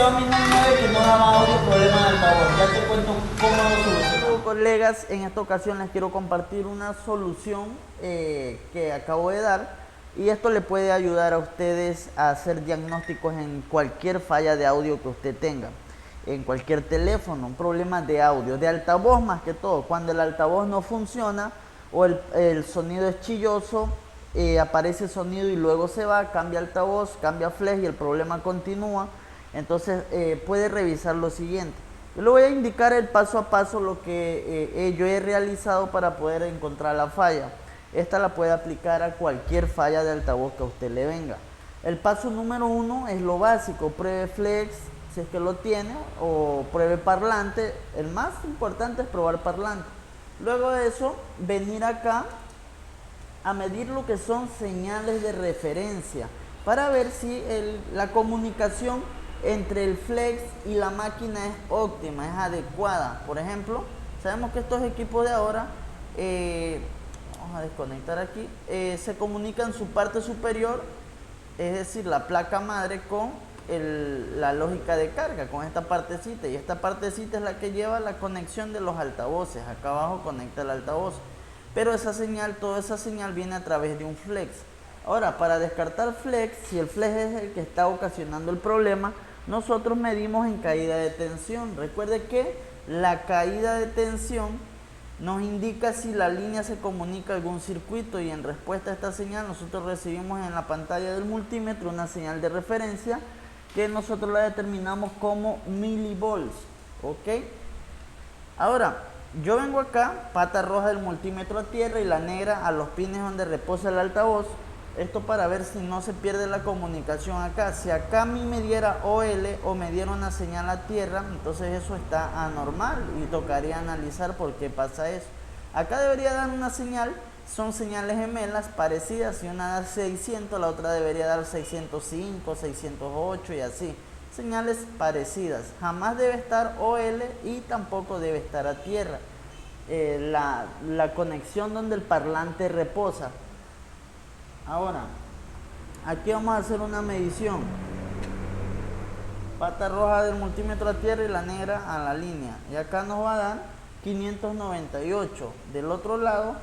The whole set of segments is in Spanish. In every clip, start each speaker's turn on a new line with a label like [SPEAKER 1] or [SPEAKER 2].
[SPEAKER 1] a mi 99 que no daba audio, problema de altavoz. Ya te cuento cómo lo soluciono.
[SPEAKER 2] Colegas, en esta ocasión les quiero compartir una solución que acabo de dar, y esto le puede ayudar a ustedes a hacer diagnósticos en cualquier falla de audio que usted tenga, en cualquier teléfono, un problema de audio, de altavoz más que todo. Cuando el altavoz no funciona o el sonido es chilloso, aparece sonido y luego se va, cambia altavoz, cambia flex y el problema continúa. Entonces puede revisar lo siguiente. Yo le voy a indicar el paso a paso lo que yo he realizado para poder encontrar la falla. Esta la puede aplicar a cualquier falla de altavoz que a usted le venga. El paso número 1 es lo básico: pruebe flex si es que lo tiene, o pruebe parlante. El más importante es probar parlante. Luego de eso, venir acá a medir lo que son señales de referencia para ver si la comunicación entre el flex y la máquina es óptima, es adecuada. Por ejemplo, sabemos que estos equipos de ahora, vamos a desconectar aquí, se comunican su parte superior, es decir, la placa madre, con la lógica de carga, con esta partecita, y esta partecita es la que lleva la conexión de los altavoces. Acá abajo conecta el altavoz, pero esa señal, toda esa señal viene a través de un flex. Ahora, para descartar flex, si el flex es el que está ocasionando el problema, nosotros medimos en caída de tensión. Recuerde que la caída de tensión nos indica si la línea se comunica a algún circuito, y en respuesta a esta señal nosotros recibimos en la pantalla del multímetro una señal de referencia que nosotros la determinamos como milivolts. ¿Ok? Ahora, yo vengo acá, pata roja del multímetro a tierra y la negra a los pines donde reposa el altavoz. Esto para ver si no se pierde la comunicación acá. Si acá a mí me diera OL o me diera una señal a tierra, entonces eso está anormal y tocaría analizar por qué pasa eso. Acá debería dar una señal, son señales gemelas parecidas. Si una da 600, la otra debería dar 605, 608 y así. Señales parecidas. Jamás debe estar OL y tampoco debe estar a tierra. La conexión donde el parlante reposa. Ahora, aquí vamos a hacer una medición. Pata roja del multímetro a tierra y la negra a la línea. Y acá nos va a dar 598. Del otro lado,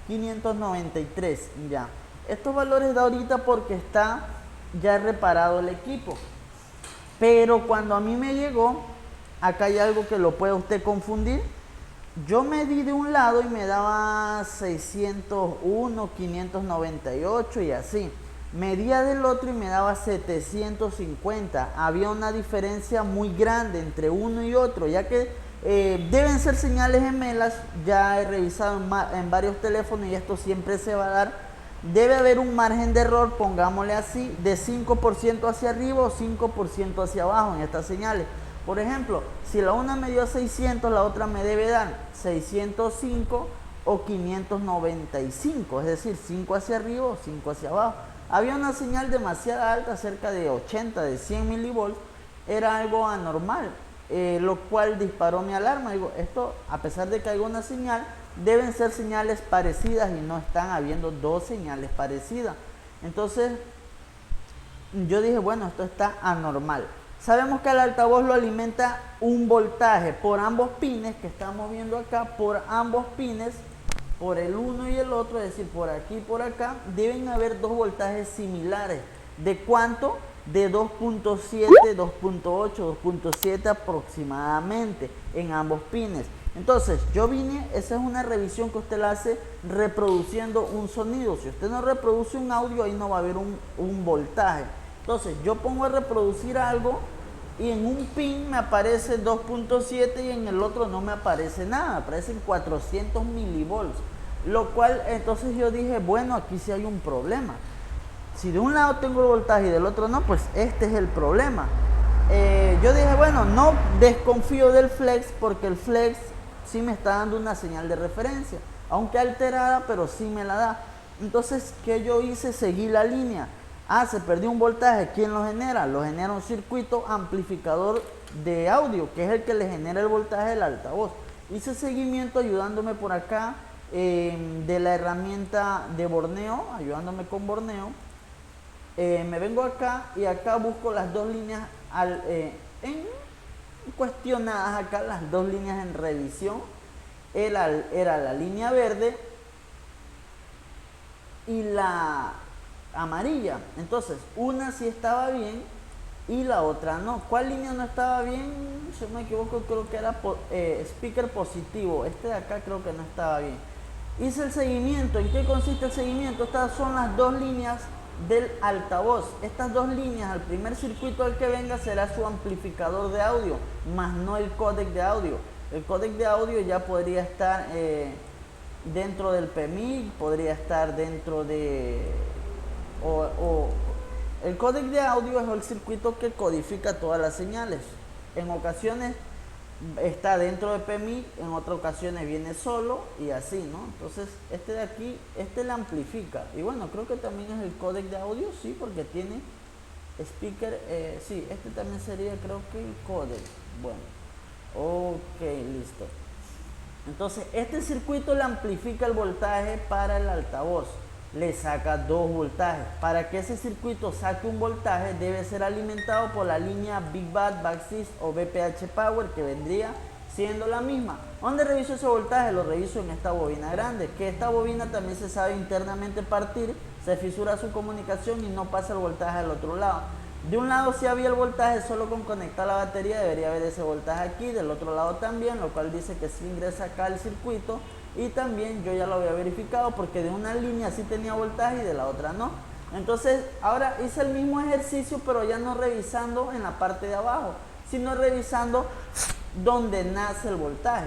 [SPEAKER 2] 593. Ya. Estos valores da ahorita porque está ya reparado el equipo. Pero cuando a mí me llegó, acá hay algo que lo puede usted confundir. Yo medí de un lado y me daba 601, 598 y así. Medía del otro y me daba 750. Había una diferencia muy grande entre uno y otro, ya que deben ser señales gemelas. Ya he revisado en varios teléfonos y esto siempre se va a dar. Debe haber un margen de error, pongámosle así, de 5% hacia arriba o 5% hacia abajo en estas señales. Por ejemplo, si la una me dio 600, la otra me debe dar 605 o 595, es decir, 5 hacia arriba o 5 hacia abajo. Había una señal demasiado alta, cerca de 80, de 100 milivolts, era algo anormal, lo cual disparó mi alarma. Digo, esto, a pesar de que hay una señal, deben ser señales parecidas y no están habiendo dos señales parecidas. Entonces, yo dije, bueno, esto está anormal. Sabemos que el altavoz lo alimenta un voltaje por ambos pines que estamos viendo acá, por ambos pines, por el uno y el otro, es decir, por aquí y por acá, deben haber dos voltajes similares. ¿De cuánto? De 2.7, 2.8, 2.7 aproximadamente en ambos pines. Entonces, yo vine, esa es una revisión que usted la hace reproduciendo un sonido. Si usted no reproduce un audio, ahí no va a haber un voltaje. Entonces, yo pongo a reproducir algo y en un pin me aparece 2.7 y en el otro no me aparece nada, aparecen 400 milivolts. Lo cual, entonces yo dije, bueno, aquí sí hay un problema. Si de un lado tengo el voltaje y del otro no, pues este es el problema. Yo dije, bueno, no desconfío del flex porque el flex sí me está dando una señal de referencia, aunque alterada, pero sí me la da. Entonces, ¿qué yo hice? Seguí la línea. Se perdió un voltaje. ¿Quién lo genera? Lo genera un circuito amplificador de audio, que es el que le genera el voltaje del altavoz. Hice seguimiento ayudándome por acá de la herramienta de borneo, ayudándome con borneo. Me vengo acá y acá busco las dos líneas en cuestionadas acá las dos líneas en revisión. Era la línea verde y la amarilla. Entonces, una sí estaba bien y la otra no. ¿Cuál línea no estaba bien? Si no me equivoco, creo que era speaker positivo. Este de acá creo que no estaba bien. Hice el seguimiento. ¿En qué consiste el seguimiento? Estas son las dos líneas del altavoz. Estas dos líneas, al primer circuito al que venga será su amplificador de audio, más no el códec de audio. El códec de audio ya podría estar dentro del PMI, podría estar dentro de... el códec de audio es el circuito que codifica todas las señales. En ocasiones está dentro de PMI, en otras ocasiones viene solo y así, ¿no? Entonces este de aquí, este la amplifica. Y bueno, creo que también es el códec de audio, sí, porque tiene speaker, sí, este también sería, creo que el códec. Bueno, ok, listo. Entonces este circuito le amplifica el voltaje para el altavoz, le saca 2 voltajes. Para que ese circuito saque un voltaje debe ser alimentado por la línea Big Bad, Backsys o BPH Power, que vendría siendo la misma. ¿Dónde reviso ese voltaje? Lo reviso en esta bobina grande, que esta bobina también se sabe internamente partir, se fisura su comunicación y no pasa el voltaje al otro lado. De un lado sí había el voltaje, solo con conectar la batería debería haber ese voltaje aquí, del otro lado también, lo cual dice que sí ingresa acá al circuito. Y también yo ya lo había verificado porque de una línea sí tenía voltaje y de la otra no. Entonces ahora hice el mismo ejercicio, pero ya no revisando en la parte de abajo, sino revisando donde nace el voltaje,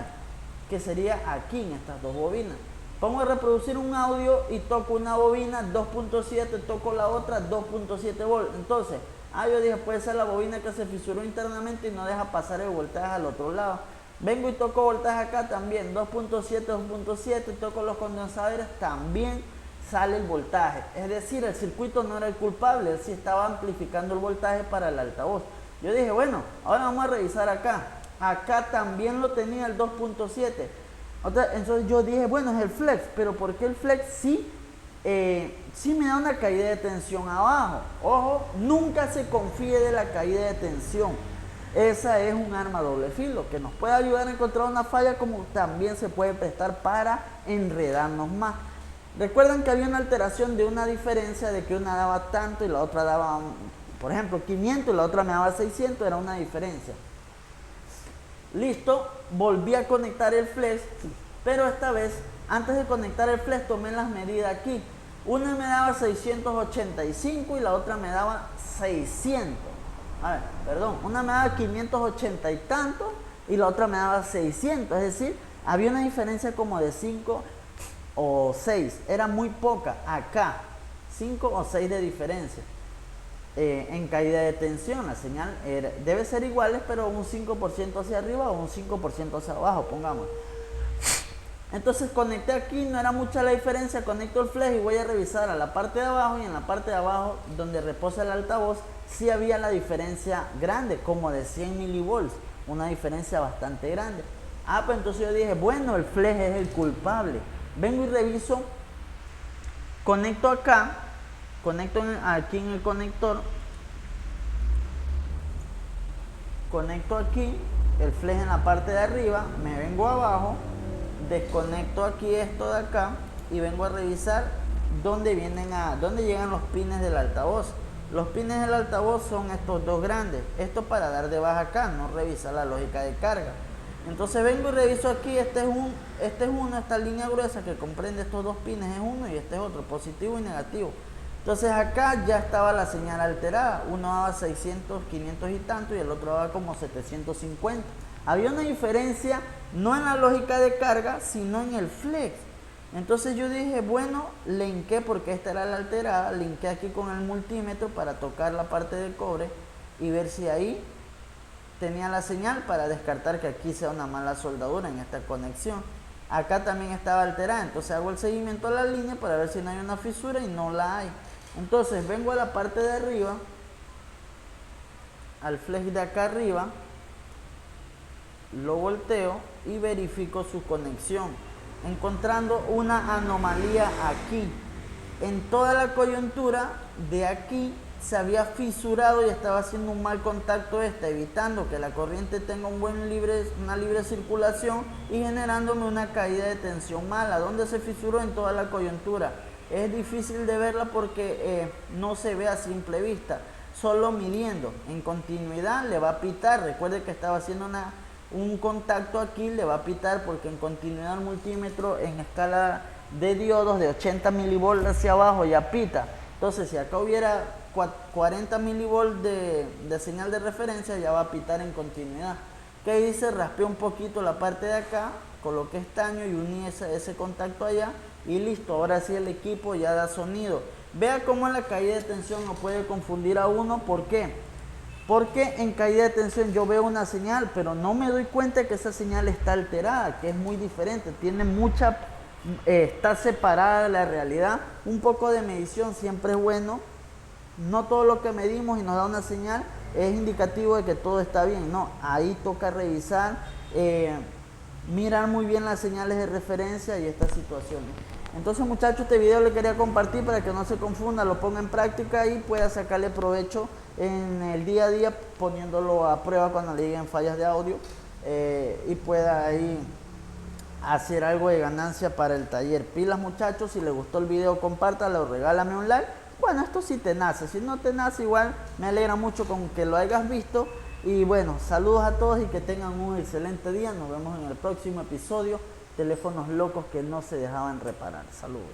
[SPEAKER 2] que sería aquí en estas dos bobinas. Pongo a reproducir un audio y toco una bobina 2.7, toco la otra 2.7 volts. Entonces, yo dije, puede ser la bobina que se fisuró internamente y no deja pasar el voltaje al otro lado. Vengo y toco voltaje acá también, 2.7, 2.7, toco los condensadores, también sale el voltaje. Es decir, el circuito no era el culpable, él sí estaba amplificando el voltaje para el altavoz. Yo dije, bueno, ahora vamos a revisar acá. Acá también lo tenía el 2.7. Entonces yo dije, bueno, es el flex, pero ¿por qué el flex sí me da una caída de tensión abajo? Ojo, nunca se confíe de la caída de tensión. Esa es un arma doble filo que nos puede ayudar a encontrar una falla, como también se puede prestar para enredarnos más. Recuerdan que había una alteración de una diferencia de que una daba tanto y la otra daba, por ejemplo, 500 y la otra me daba 600, era una diferencia. Listo, volví a conectar el flex, pero esta vez, antes de conectar el flex, tomé las medidas aquí. Una me daba 685 y la otra me daba 600. Una me daba 580 y tanto y la otra me daba 600. Es decir, había una diferencia como de 5 o 6. Era muy poca. Acá, 5 o 6 de diferencia. En caída de tensión, la señal debe ser iguales, pero un 5% hacia arriba o un 5% hacia abajo, pongamos. Entonces conecté aquí, no era mucha la diferencia, conecto el flex y voy a revisar a la parte de abajo, y en la parte de abajo donde reposa el altavoz sí había la diferencia grande, como de 100 milivolts, una diferencia bastante grande. Pues entonces yo dije, bueno, el flex es el culpable. Vengo y reviso, conecto acá, aquí en el conector, conecto aquí el flex en la parte de arriba, me vengo abajo, desconecto aquí esto de acá y vengo a revisar dónde llegan los pines del altavoz. Los pines del altavoz son estos dos grandes. Esto para dar de baja acá, no revisar la lógica de carga. Entonces vengo y reviso aquí, esta línea gruesa que comprende estos dos pines es uno y este es otro, positivo y negativo. Entonces acá ya estaba la señal alterada, uno daba 600, 500 y tanto y el otro daba como 750. Había una diferencia no en la lógica de carga, sino en el flex. Entonces yo dije, bueno, linké, porque esta era la alterada, linké aquí con el multímetro para tocar la parte del cobre y ver si ahí tenía la señal, para descartar que aquí sea una mala soldadura en esta conexión. Acá también estaba alterada, entonces hago el seguimiento a la línea para ver si no hay una fisura y no la hay. Entonces vengo a la parte de arriba, al flex de acá arriba, lo volteo y verifico su conexión, encontrando una anomalía aquí. En toda la coyuntura de aquí se había fisurado y estaba haciendo un mal contacto evitando que la corriente tenga una libre circulación y generándome una caída de tensión mala. ¿Dónde se fisuró? En toda la coyuntura. Es difícil de verla porque no se ve a simple vista. Solo midiendo en continuidad le va a pitar. Recuerde que estaba haciendo un contacto aquí, le va a pitar porque en continuidad el multímetro en escala de diodos de 80 milivolts hacia abajo ya pita. Entonces si acá hubiera 40 milivolts de señal de referencia, ya va a pitar en continuidad. ¿Qué hice? Raspé un poquito la parte de acá, coloqué estaño y uní ese contacto allá y listo. Ahora sí el equipo ya da sonido. Vea cómo la caída de tensión no puede confundir a uno. ¿Por qué? Porque en caída de tensión yo veo una señal, pero no me doy cuenta que esa señal está alterada, que es muy diferente, tiene está separada de la realidad. Un poco de medición siempre es bueno. No todo lo que medimos y nos da una señal es indicativo de que todo está bien. No, ahí toca revisar, mirar muy bien las señales de referencia y estas situaciones. Entonces, muchachos, este video le quería compartir para que no se confunda, lo ponga en práctica y pueda sacarle provecho en el día a día poniéndolo a prueba cuando le lleguen fallas de audio y pueda ahí hacer algo de ganancia para el taller. Pilas, muchachos, si les gustó el video, compártalo, regálame un like. Bueno, esto sí te nace, si no te nace igual me alegra mucho con que lo hayas visto. Y bueno, saludos a todos y que tengan un excelente día. Nos vemos en el próximo episodio. Teléfonos locos que no se dejaban reparar. Saludos.